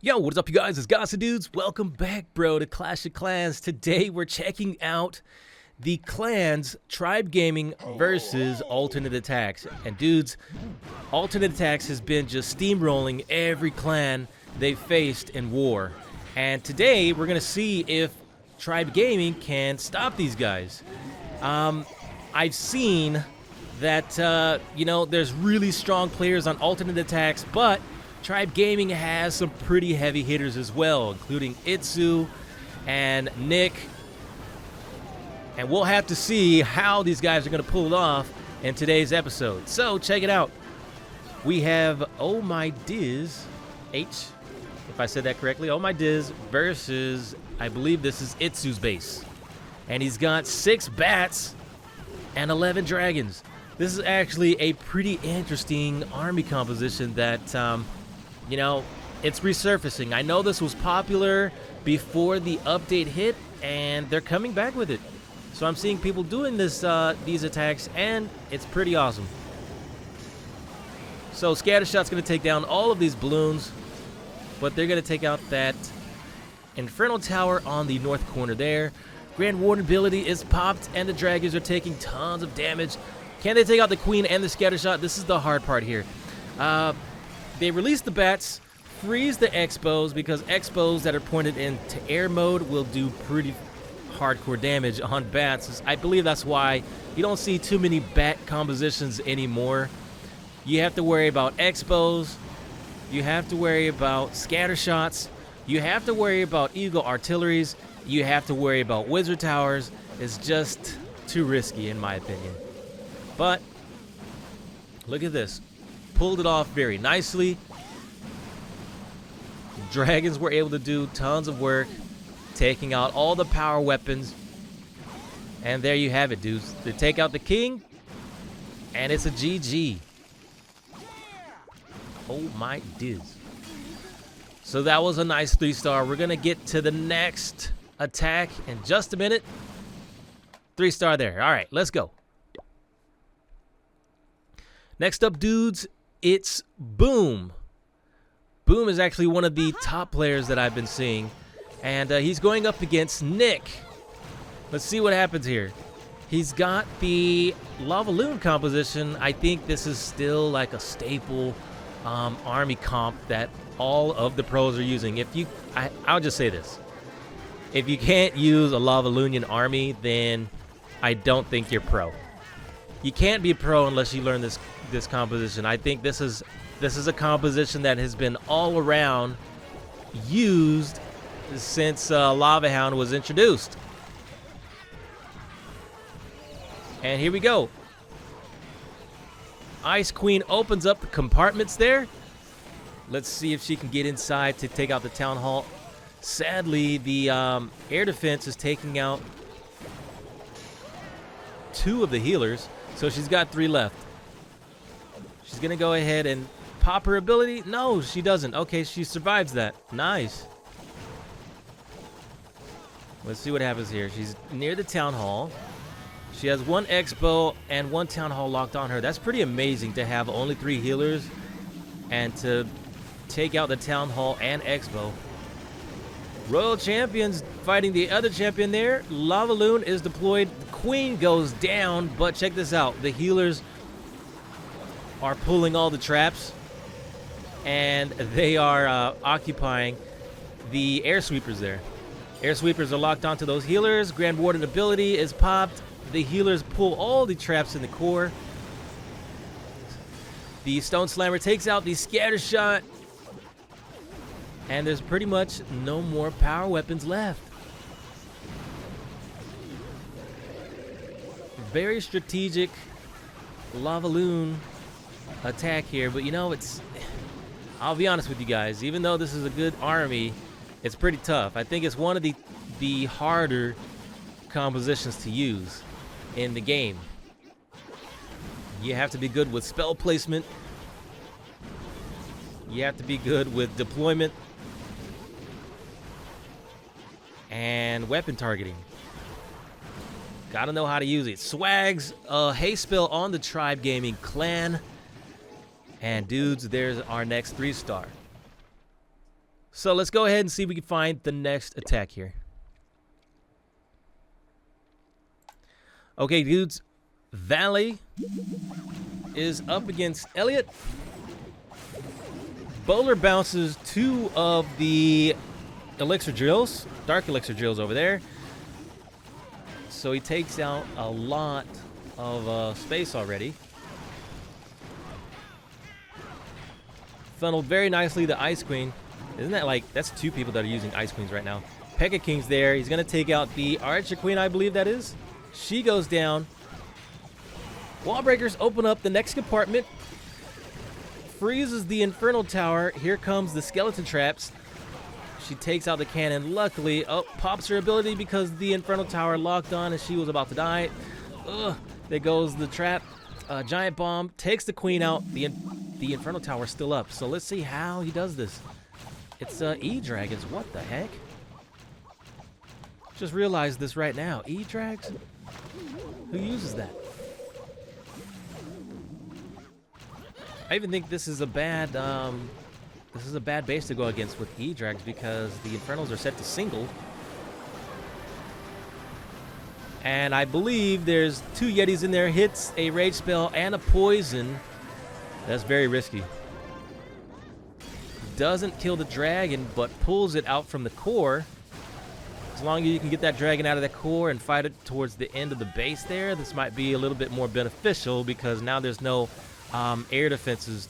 Yo, what's up, you guys? It's Godson dudes. Welcome back, bro, to Clash of Clans. Today, we're checking out the clans Tribe Gaming versus Alternate Attacks. And dudes, Alternate Attacks has been just steamrolling every clan they faced in war. And today, we're gonna see if Tribe Gaming can stop these guys. I've seen that there's really strong players on Alternate Attacks, but Tribe Gaming has some pretty heavy hitters as well, including Itsu and Nick. And we'll have to see how these guys are going to pull it off in today's episode. So check it out. We have Oh My Diz H, if I said that correctly, Oh My Diz versus, I believe this is Itsu's base. And he's got 6 bats and 11 dragons. This is actually a pretty interesting army composition that it's resurfacing. I know this was popular before the update hit, and they're coming back with it. So I'm seeing people doing these attacks, and it's pretty awesome. So Scattershot's going to take down all of these balloons, but they're going to take out that Infernal Tower on the north corner there. Grand Warden ability is popped, and the dragons are taking tons of damage. Can they take out the Queen and the Scattershot? This is the hard part here. They release the bats, freeze the Expos, because Expos that are pointed into air mode will do pretty hardcore damage on bats. I believe that's why you don't see too many bat compositions anymore. You have to worry about Expos, you have to worry about Scattershots, you have to worry about Eagle Artilleries, you have to worry about Wizard Towers. It's just too risky in my opinion. But look at this. Pulled it off very nicely. Dragons were able to do tons of work, taking out all the power weapons. And there you have it, dudes. They take out the king, and it's a GG. Oh my Diz. So that was a nice 3-star. We're going to get to the next attack in just a minute. 3-star there. All right, let's go. Next up, dudes, it's Boom. Boom is actually one of the top players that I've been seeing, and he's going up against Nick. Let's see what happens here. He's got the Lava Loon composition. I think this is still like a staple army comp that all of the pros are using. I'll just say this. If you can't use a Lava Loonian army, then I don't think you're pro. You can't be pro unless you learn this composition. I think this is a composition that has been all around used since Lava Hound was introduced. And here we go. Ice Queen opens up the compartments there. Let's see if she can get inside to take out the town hall. Sadly, the air defense is taking out 2 of the healers, so she's got 3 left. She's going to go ahead and pop her ability. No, she doesn't. Okay, she survives that. Nice. Let's see what happens here. She's near the town hall. She has 1 Expo and 1 town hall locked on her. That's pretty amazing to have only 3 healers and to take out the town hall and Expo. Royal Champions fighting the other champion there. Lava Loon is deployed. The Queen goes down, but check this out. The healers are pulling all the traps, and they are occupying the air sweepers there. Air sweepers are locked onto those healers. Grand Warden ability is popped. The healers pull all the traps in the core. The Stone Slammer takes out the Scattershot, and there's pretty much no more power weapons left. Very strategic Lava Loon attack here, but I'll be honest with you guys, even though this is a good army, it's pretty tough. I think it's one of the harder compositions to use in the game. You have to be good with spell placement. You have to be good with deployment and weapon targeting. Gotta know how to use it. Swags, haste spell on the Tribe Gaming clan. And dudes, there's our next 3-star. So let's go ahead and see if we can find the next attack here. Okay, dudes. Valley is up against Elliot. Bowler bounces 2 of the elixir drills, dark elixir drills over there. So he takes out a lot of space already. Funneled very nicely the Ice Queen. Isn't that like, that's 2 people that are using Ice Queens right now. Pekka King's there. He's going to take out the Archer Queen, I believe that is. She goes down. Wall breakers open up the next compartment. Freezes the Infernal Tower. Here comes the skeleton traps. She takes out the cannon. Luckily, pops her ability because the Infernal Tower locked on and she was about to die. There goes the trap. Giant bomb takes the queen out. The Infernal Tower is still up. So let's see how he does this. It's E-Dragons. What the heck? Just realized this right now. E-Drags? Who uses that? I even think this is a bad base to go against with E-Drags because the Infernals are set to single. And I believe there's 2 Yetis in there, hits a rage spell and a poison. That's very risky. Doesn't kill the dragon, but pulls it out from the core. As long as you can get that dragon out of the core and fight it towards the end of the base there, this might be a little bit more beneficial because now there's no air defenses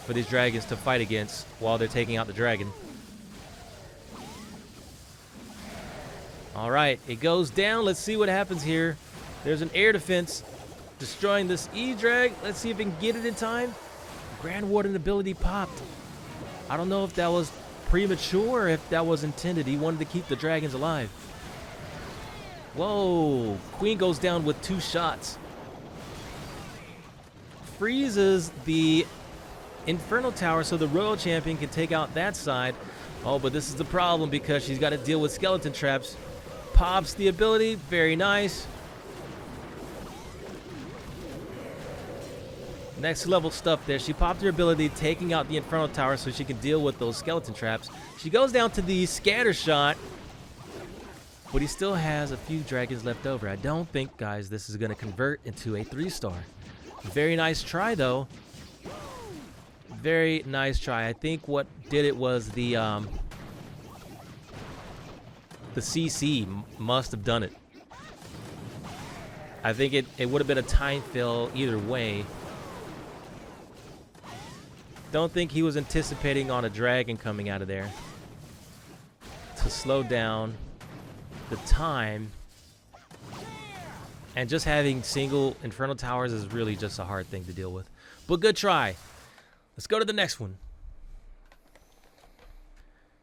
for these dragons to fight against while they're taking out the dragon. All right, it goes down. Let's see what happens here. There's an air defense destroying this E-Drag. Let's see if we can get it in time. Grand Warden ability popped. I don't know if that was premature or if that was intended. He wanted to keep the dragons alive. Whoa, Queen goes down with 2 shots. Freezes the Infernal Tower so the Royal Champion can take out that side. Oh, but this is the problem because she's got to deal with skeleton traps. Pops the ability. Very nice. Next level stuff there. She popped her ability, taking out the Infernal Tower so she can deal with those skeleton traps. She goes down to the scatter shot, but he still has a few dragons left over. I don't think, guys, this is going to convert into a 3-star. Very nice try, though. Very nice try. I think what did it was the CC must have done it. I think it would have been a time fill either way. Don't think he was anticipating on a dragon coming out of there to slow down the time. And just having single Infernal Towers is really just a hard thing to deal with. But good try. Let's go to the next one.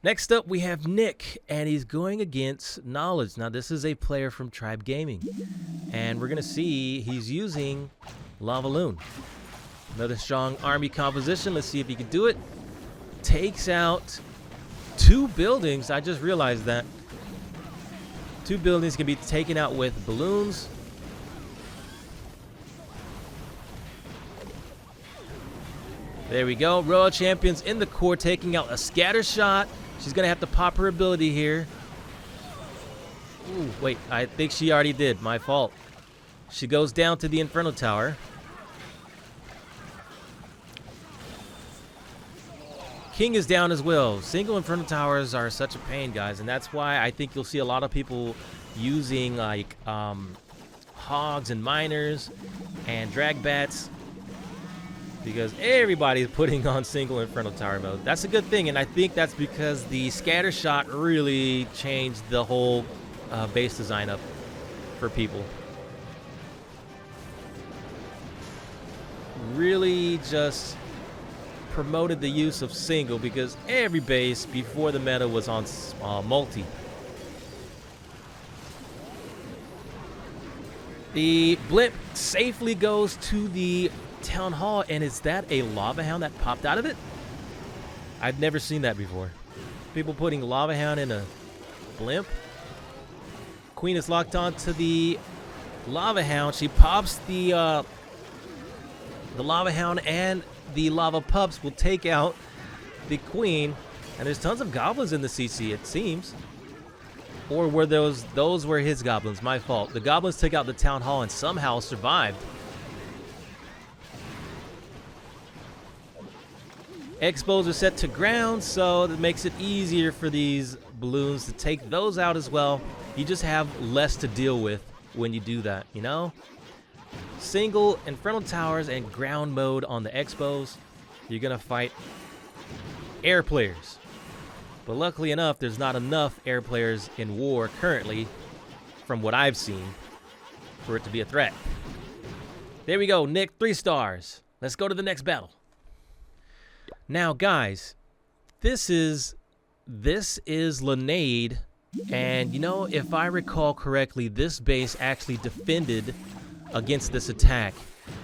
Next up, we have Nick, and he's going against Knowledge. Now, this is a player from Tribe Gaming. And we're going to see he's using Lava Loon. Another strong army composition. Let's see if he can do it. Takes out 2 buildings. I just realized that. 2 buildings can be taken out with balloons. There we go. Royal Champion's in the core, taking out a scatter shot. She's going to have to pop her ability here. Ooh, wait. I think she already did. My fault. She goes down to the Infernal Tower. King is down as well. Single Infernal Towers are such a pain, guys, and that's why I think you'll see a lot of people using like hogs and miners and drag bats because everybody's putting on single Infernal Tower mode. That's a good thing, and I think that's because the scatter shot really changed the whole base design up for people. Really just promoted the use of single because every base before the meta was on multi. The blimp safely goes to the town hall, and is that a lava hound that popped out of it? I've never seen that before. People putting lava hound in a blimp. Queen is locked on to the lava hound. She pops the lava hound, and the lava pups will take out the queen. And there's tons of goblins in the CC, it seems. Or were those were his goblins? My fault. The goblins took out the town hall and somehow survived. Expos are set to ground, so that makes it easier for these balloons to take those out as well. You just have less to deal with when you do that, you know? Single Infernal Towers and ground mode on the Expos. You're gonna fight air players. But luckily enough, there's not enough air players in war currently, from what I've seen, for it to be a threat. There we go, Nick, 3 stars. Let's go to the next battle. Now, guys, this is Lanade, and you know, if I recall correctly, this base actually defended against this attack.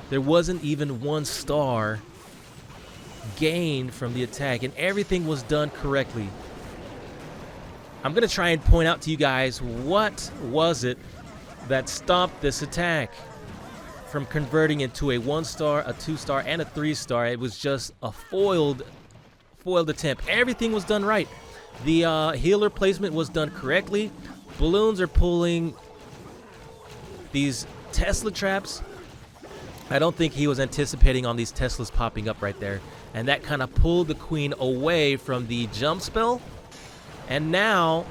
There wasn't even 1 star gained from the attack, and everything was done correctly. I'm gonna try and point out to you guys what was it that stopped this attack from converting into a 1 star, a 2 star, and a 3 star. It was just a foiled attempt. Everything was done right. The healer placement was done correctly. Balloons are pulling these Tesla traps. I don't think he was anticipating on these Teslas popping up right there, and that kind of pulled the queen away from the jump spell. And now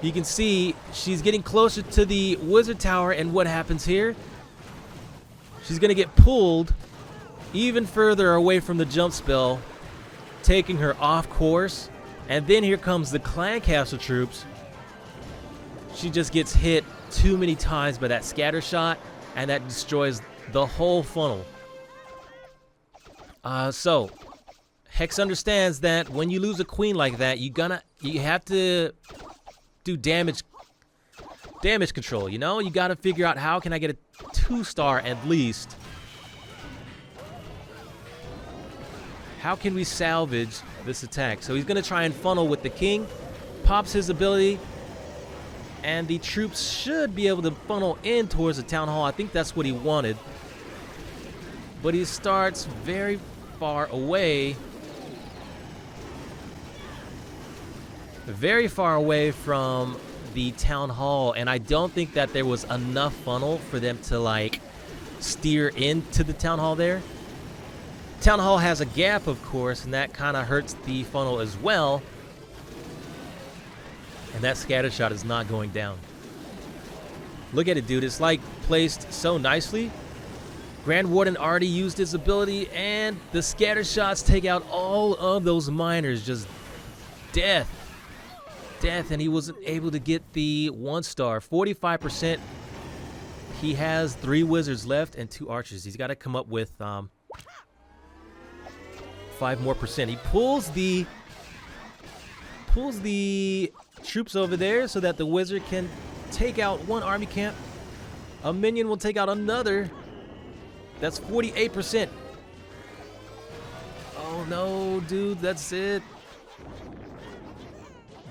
you can see she's getting closer to the wizard tower, and what happens here? She's gonna get pulled even further away from the jump spell, taking her off course. And then here comes the clan castle troops. She just gets hit too many times by that scatter shot, and that destroys the whole funnel. So Hex understands that when you lose a queen like that, you have to do damage control, you know? You gotta figure out, how can I get a 2 star at least? How can we salvage this attack? So he's gonna try and funnel with the king, pops his ability, and the troops should be able to funnel in towards the town hall. I think that's what he wanted. But he starts very far away. Very far away from the town hall, and I don't think that there was enough funnel for them to like steer into the town hall there. Town hall has a gap, of course, and that kind of hurts the funnel as well. And that scatter shot is not going down. Look at it, dude. It's like placed so nicely. Grand Warden already used his ability, and the scatter shots take out all of those miners. Just death. And he wasn't able to get the 1 star. 45%. He has 3 wizards left and 2 archers. He's got to come up with 5 more percent. He pulls the troops over there so that the wizard can take out 1 army camp. A minion will take out another. That's 48%. Oh no, dude, that's it.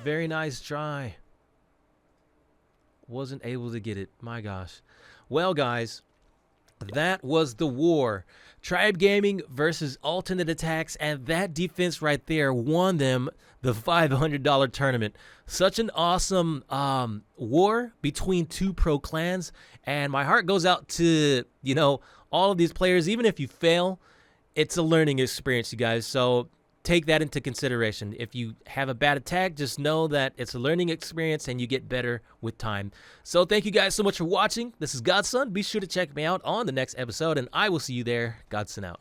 Very nice try. Wasn't able to get it. My gosh. Well, guys, that was the war. Tribe Gaming versus Alternate Attacks, and that defense right there won them the $500 tournament. Such an awesome war between 2 pro clans, and my heart goes out to, you know, all of these players. Even if you fail, it's a learning experience, you guys. So take that into consideration. If you have a bad attack, just know that it's a learning experience and you get better with time. So thank you guys so much for watching. This is Godson. Be sure to check me out on the next episode, and I will see you there. Godson out.